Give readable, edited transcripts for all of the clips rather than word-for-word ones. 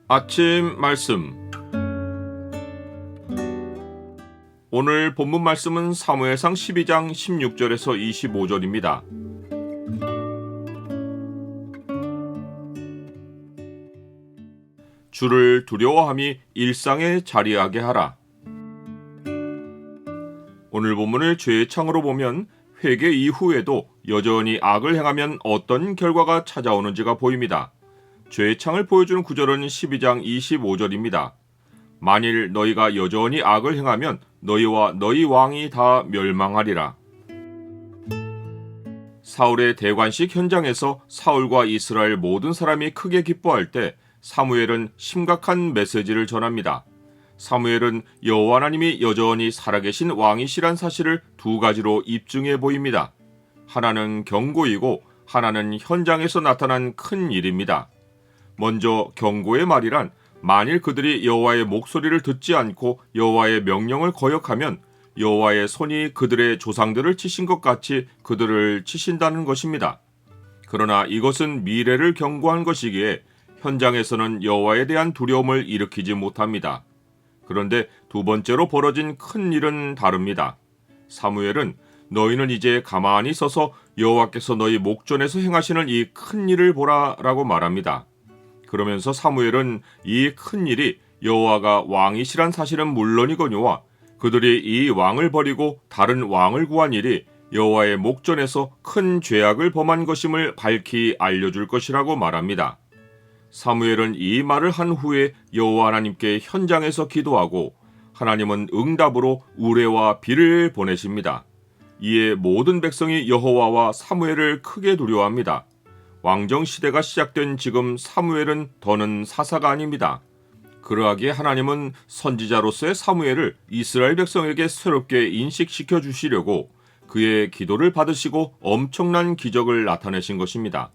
아침 말씀. 오늘 본문 말씀은 사무엘상 12장 16절에서 25절입니다. 주를 두려워함이 일상에 자리하게 하라. 오늘 본문을 죄의 창으로 보면 회개 이후에도 여전히 악을 행하면 어떤 결과가 찾아오는지가 보입니다. 죄의 창을 보여주는 구절은 12장 25절입니다. 만일 너희가 여전히 악을 행하면 너희와 너희 왕이 다 멸망하리라. 사울의 대관식 현장에서 사울과 이스라엘 모든 사람이 크게 기뻐할 때 사무엘은 심각한 메시지를 전합니다. 사무엘은 여호와 하나님이 여전히 살아계신 왕이시란 사실을 두 가지로 입증해 보입니다. 하나는 경고이고 하나는 현장에서 나타난 큰 일입니다. 먼저 경고의 말이란 만일 그들이 여호와의 목소리를 듣지 않고 여호와의 명령을 거역하면 여호와의 손이 그들의 조상들을 치신 것 같이 그들을 치신다는 것입니다. 그러나 이것은 미래를 경고한 것이기에 현장에서는 여호와에 대한 두려움을 일으키지 못합니다. 그런데 두 번째로 벌어진 큰 일은 다릅니다. 사무엘은 너희는 이제 가만히 서서 여호와께서 너희 목전에서 행하시는 이 큰 일을 보라 라고 말합니다. 그러면서 사무엘은 이 큰 일이 여호와가 왕이시란 사실은 물론이거니와 그들이 이 왕을 버리고 다른 왕을 구한 일이 여호와의 목전에서 큰 죄악을 범한 것임을 밝히 알려줄 것이라고 말합니다. 사무엘은 이 말을 한 후에 여호와 하나님께 현장에서 기도하고 하나님은 응답으로 우레와 비를 보내십니다. 이에 모든 백성이 여호와와 사무엘을 크게 두려워합니다. 왕정 시대가 시작된 지금 사무엘은 더는 사사가 아닙니다. 그러하기에 하나님은 선지자로서의 사무엘을 이스라엘 백성에게 새롭게 인식시켜 주시려고 그의 기도를 받으시고 엄청난 기적을 나타내신 것입니다.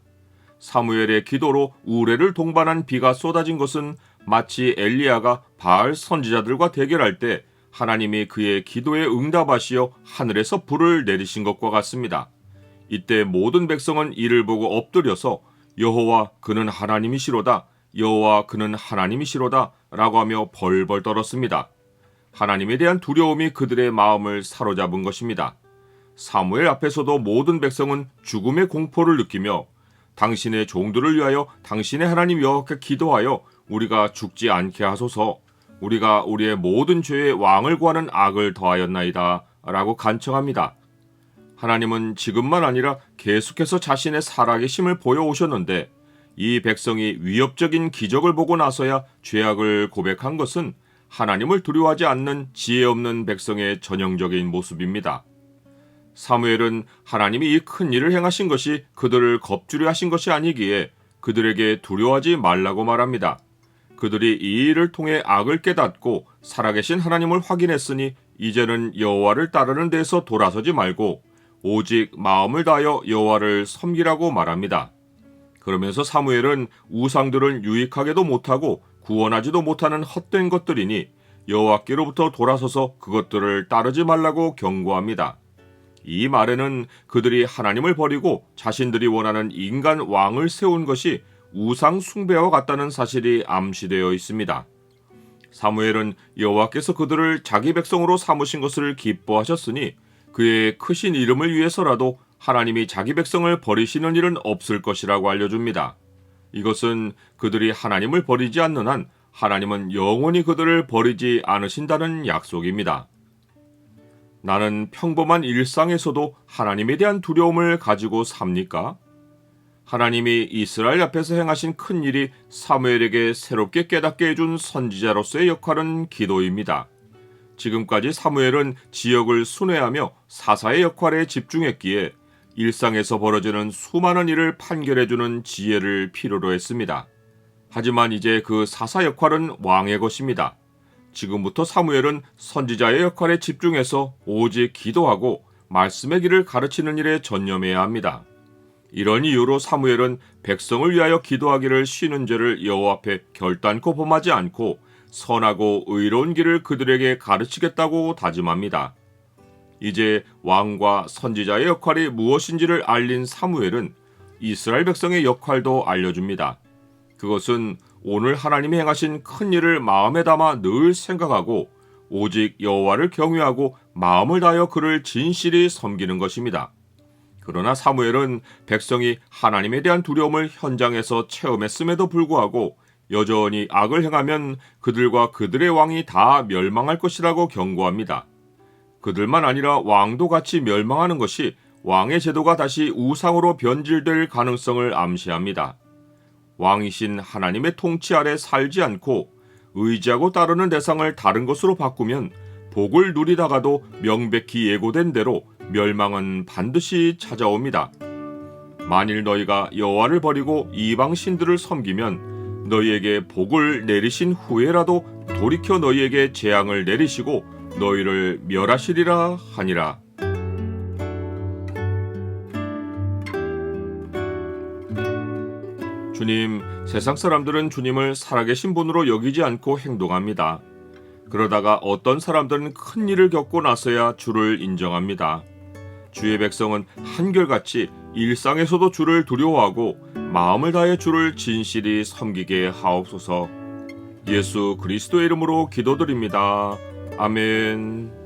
사무엘의 기도로 우레를 동반한 비가 쏟아진 것은 마치 엘리야가 바알 선지자들과 대결할 때 하나님이 그의 기도에 응답하시어 하늘에서 불을 내리신 것과 같습니다. 이때 모든 백성은 이를 보고 엎드려서 여호와 그는 하나님이시로다, 여호와 그는 하나님이시로다 라고 하며 벌벌 떨었습니다. 하나님에 대한 두려움이 그들의 마음을 사로잡은 것입니다. 사무엘 앞에서도 모든 백성은 죽음의 공포를 느끼며 당신의 종들을 위하여 당신의 하나님 여호와께 기도하여 우리가 죽지 않게 하소서, 우리가 우리의 모든 죄에 왕을 구하는 악을 더하였나이다 라고 간청합니다. 하나님은 지금만 아니라 계속해서 자신의 살아계심을 보여오셨는데 이 백성이 위협적인 기적을 보고 나서야 죄악을 고백한 것은 하나님을 두려워하지 않는 지혜 없는 백성의 전형적인 모습입니다. 사무엘은 하나님이 이 큰 일을 행하신 것이 그들을 겁주려 하신 것이 아니기에 그들에게 두려워하지 말라고 말합니다. 그들이 이 일을 통해 악을 깨닫고 살아계신 하나님을 확인했으니 이제는 여호와를 따르는 데에서 돌아서지 말고 오직 마음을 다하여 여호와를 섬기라고 말합니다. 그러면서 사무엘은 우상들은 유익하게도 못하고 구원하지도 못하는 헛된 것들이니 여호와께로부터 돌아서서 그것들을 따르지 말라고 경고합니다. 이 말에는 그들이 하나님을 버리고 자신들이 원하는 인간 왕을 세운 것이 우상 숭배와 같다는 사실이 암시되어 있습니다. 사무엘은 여호와께서 그들을 자기 백성으로 삼으신 것을 기뻐하셨으니 그의 크신 이름을 위해서라도 하나님이 자기 백성을 버리시는 일은 없을 것이라고 알려줍니다. 이것은 그들이 하나님을 버리지 않는 한 하나님은 영원히 그들을 버리지 않으신다는 약속입니다. 나는 평범한 일상에서도 하나님에 대한 두려움을 가지고 삽니까? 하나님이 이스라엘 앞에서 행하신 큰 일이 사무엘에게 새롭게 깨닫게 해준 선지자로서의 역할은 기도입니다. 지금까지 사무엘은 지역을 순회하며 사사의 역할에 집중했기에 일상에서 벌어지는 수많은 일을 판결해주는 지혜를 필요로 했습니다. 하지만 이제 그 사사 역할은 왕의 것입니다. 지금부터 사무엘은 선지자의 역할에 집중해서 오직 기도하고 말씀의 길을 가르치는 일에 전념해야 합니다. 이런 이유로 사무엘은 백성을 위하여 기도하기를 쉬는 죄를 여호와 앞에 결단코 범하지 않고 선하고 의로운 길을 그들에게 가르치겠다고 다짐합니다. 이제 왕과 선지자의 역할이 무엇인지를 알린 사무엘은 이스라엘 백성의 역할도 알려줍니다. 그것은 오늘 하나님이 행하신 큰 일을 마음에 담아 늘 생각하고 오직 여호와를 경외하고 마음을 다하여 그를 진실히 섬기는 것입니다. 그러나 사무엘은 백성이 하나님에 대한 두려움을 현장에서 체험했음에도 불구하고 여전히 악을 행하면 그들과 그들의 왕이 다 멸망할 것이라고 경고합니다. 그들만 아니라 왕도 같이 멸망하는 것이 왕의 제도가 다시 우상으로 변질될 가능성을 암시합니다. 왕이신 하나님의 통치 아래 살지 않고 의지하고 따르는 대상을 다른 것으로 바꾸면 복을 누리다가도 명백히 예고된 대로 멸망은 반드시 찾아옵니다. 만일 너희가 여호와를 버리고 이방 신들을 섬기면 너희에게 복을 내리신 후에라도 돌이켜 너희에게 재앙을 내리시고 너희를 멸하시리라 하니라. 주님, 세상 사람들은 주님을 살아계신 분으로 여기지 않고 행동합니다. 그러다가 어떤 사람들은 큰 일을 겪고 나서야 주를 인정합니다. 주의 백성은 한결같이 일상에서도 주를 두려워하고 마음을 다해 주를 진실히 섬기게 하옵소서. 예수 그리스도의 이름으로 기도드립니다. 아멘.